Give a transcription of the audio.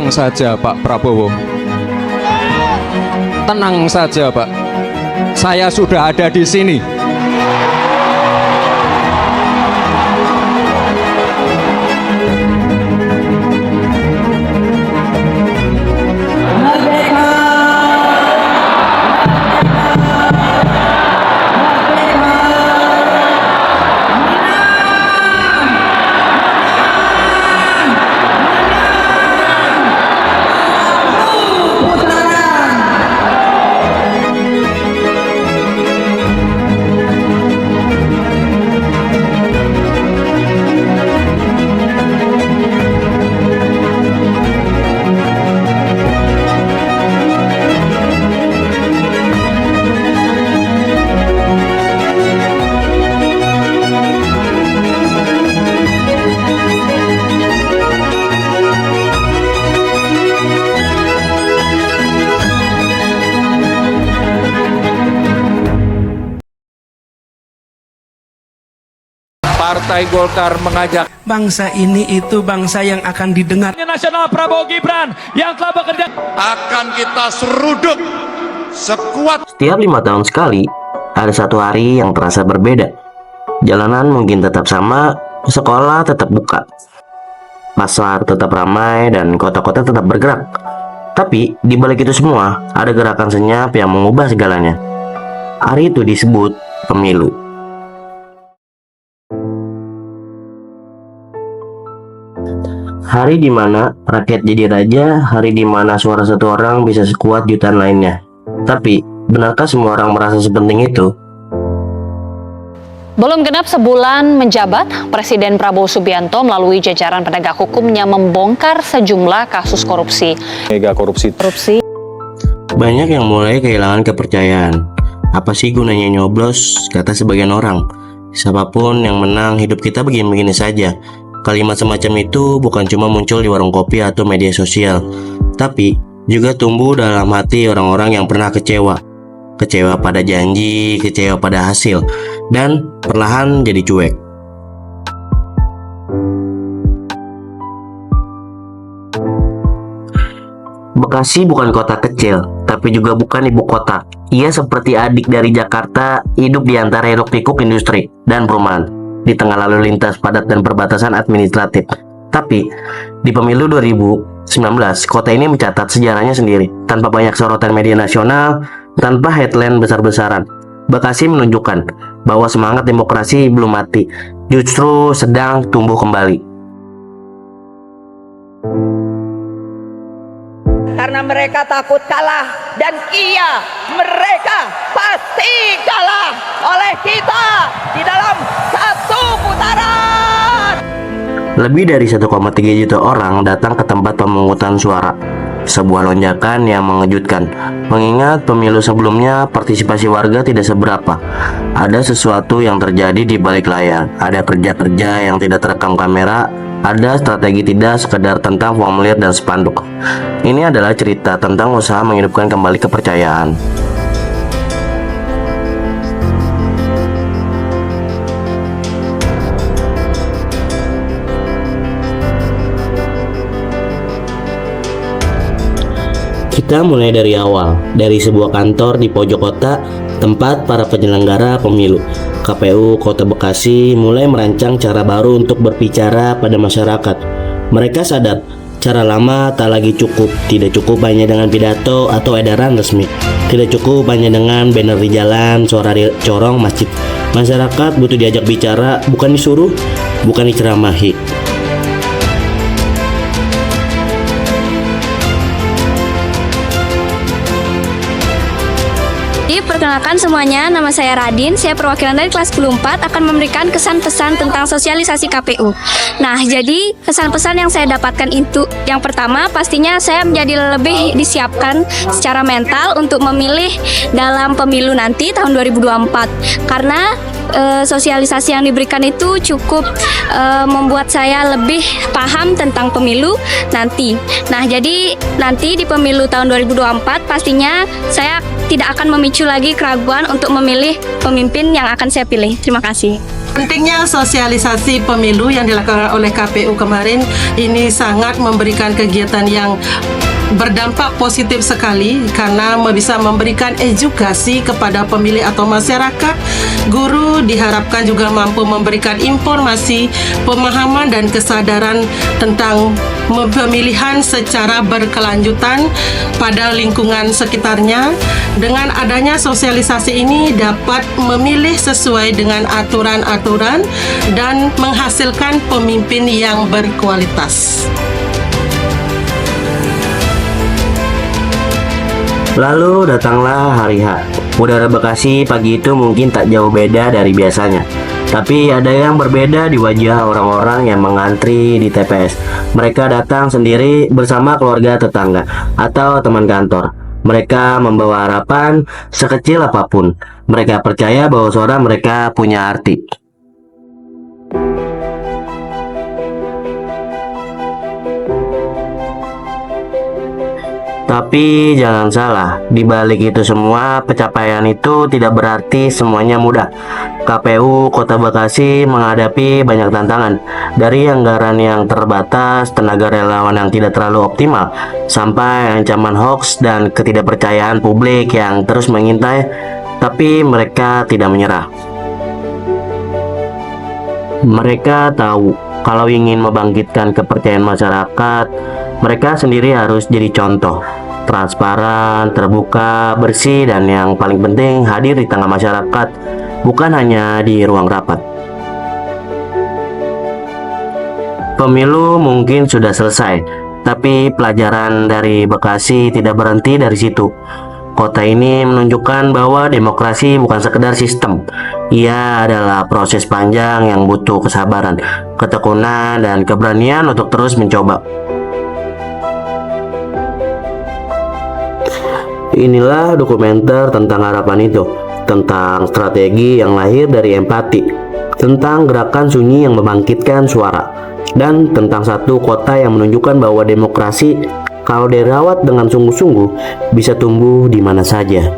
Tenang saja Pak Prabowo. Tenang saja Pak. Saya sudah ada di sini. Partai Golkar mengajak bangsa ini itu bangsa yang akan didengar. Nasional Prabowo Gibran yang telah bekerja akan kita seruduk sekuat. Setiap 5 tahun sekali, ada satu hari yang terasa berbeda. Jalanan mungkin tetap sama, sekolah tetap buka, pasar tetap ramai, dan kota-kota tetap bergerak. Tapi di balik itu semua, ada gerakan senyap yang mengubah segalanya. Hari itu disebut pemilu. Hari di mana rakyat jadi raja, hari di mana suara satu orang bisa sekuat jutaan lainnya. Tapi, benarkah semua orang merasa sepenting itu? Belum genap sebulan menjabat, Presiden Prabowo Subianto melalui jajaran penegak hukumnya membongkar sejumlah kasus korupsi. Mega korupsi. Banyak yang mulai kehilangan kepercayaan. Apa sih gunanya nyoblos, kata sebagian orang. Siapapun yang menang, hidup kita begini-begini saja. Kalimat semacam itu bukan cuma muncul di warung kopi atau media sosial, tapi juga tumbuh dalam hati orang-orang yang pernah kecewa. Kecewa pada janji, kecewa pada hasil, dan perlahan jadi cuek. Bekasi bukan kota kecil, tapi juga bukan ibu kota. Ia seperti adik dari Jakarta, hidup di antara hiruk-pikuk industri dan perumahan, di tengah lalu lintas padat dan perbatasan administratif. Tapi, di pemilu 2019, kota ini mencatat sejarahnya sendiri, tanpa banyak sorotan media nasional, tanpa headline besar-besaran. Bekasi menunjukkan bahwa semangat demokrasi belum mati, justru sedang tumbuh kembali. Karena mereka takut kalah, dan iya, mereka pasti kalah oleh kita di dalam satu putaran. Lebih dari 1,3 juta orang datang ke tempat pemungutan suara. Sebuah lonjakan yang mengejutkan, mengingat pemilu sebelumnya partisipasi warga tidak seberapa. Ada sesuatu yang terjadi di balik layar, ada kerja-kerja yang tidak terekam kamera, ada strategi tidak sekedar tentang formulir dan spanduk. Ini adalah cerita tentang usaha menghidupkan kembali kepercayaan. Kita mulai dari awal, dari sebuah kantor di pojok kota, tempat para penyelenggara pemilu. KPU Kota Bekasi mulai merancang cara baru untuk berbicara pada masyarakat. Mereka sadar, cara lama tak lagi cukup. Tidak cukup hanya dengan pidato atau edaran resmi. Tidak cukup hanya dengan banner di jalan, suara di corong masjid. Masyarakat butuh diajak bicara, bukan disuruh, bukan diceramahi. Perkenalkan semuanya, nama saya Radin. Saya perwakilan dari kelas 10-4 akan memberikan kesan pesan tentang sosialisasi KPU. Nah, jadi kesan pesan yang saya dapatkan itu, yang pertama pastinya saya menjadi lebih disiapkan secara mental untuk memilih dalam pemilu nanti tahun 2024. Karena sosialisasi yang diberikan itu cukup membuat saya lebih paham tentang pemilu nanti. Nah, jadi nanti di pemilu tahun 2024 pastinya saya tidak akan memicu lagi keraguan untuk memilih pemimpin yang akan saya pilih. Terima kasih. Pentingnya sosialisasi pemilu yang dilakukan oleh KPU kemarin ini sangat memberikan kegiatan yang berdampak positif sekali karena bisa memberikan edukasi kepada pemilih atau masyarakat. Guru diharapkan juga mampu memberikan informasi, pemahaman dan kesadaran tentang pemilihan secara berkelanjutan pada lingkungan sekitarnya. Dengan adanya sosialisasi ini dapat memilih sesuai dengan aturan-aturan dan menghasilkan pemimpin yang berkualitas. Lalu datanglah hari H. Udara Bekasi pagi itu mungkin tak jauh beda dari biasanya. Tapi ada yang berbeda di wajah orang-orang yang mengantri di TPS. Mereka datang sendiri bersama keluarga tetangga atau teman kantor. Mereka membawa harapan sekecil apapun. Mereka percaya bahwa suara mereka punya arti. Tapi jangan salah, di balik itu semua, pencapaian itu tidak berarti semuanya mudah. KPU Kota Bekasi menghadapi banyak tantangan, dari anggaran yang terbatas, tenaga relawan yang tidak terlalu optimal, sampai ancaman hoax dan ketidakpercayaan publik yang terus mengintai, tapi mereka tidak menyerah. Mereka tahu kalau ingin membangkitkan kepercayaan masyarakat, mereka sendiri harus jadi contoh, transparan, terbuka, bersih, dan yang paling penting hadir di tengah masyarakat, bukan hanya di ruang rapat. Pemilu mungkin sudah selesai, tapi pelajaran dari Bekasi tidak berhenti dari situ. Kota ini menunjukkan bahwa demokrasi bukan sekedar sistem. Ia adalah proses panjang yang butuh kesabaran, ketekunan, dan keberanian untuk terus mencoba. Inilah dokumenter tentang harapan itu, tentang strategi yang lahir dari empati, tentang gerakan sunyi yang membangkitkan suara, dan tentang satu kota yang menunjukkan bahwa demokrasi, kalau dirawat dengan sungguh-sungguh, bisa tumbuh di mana saja.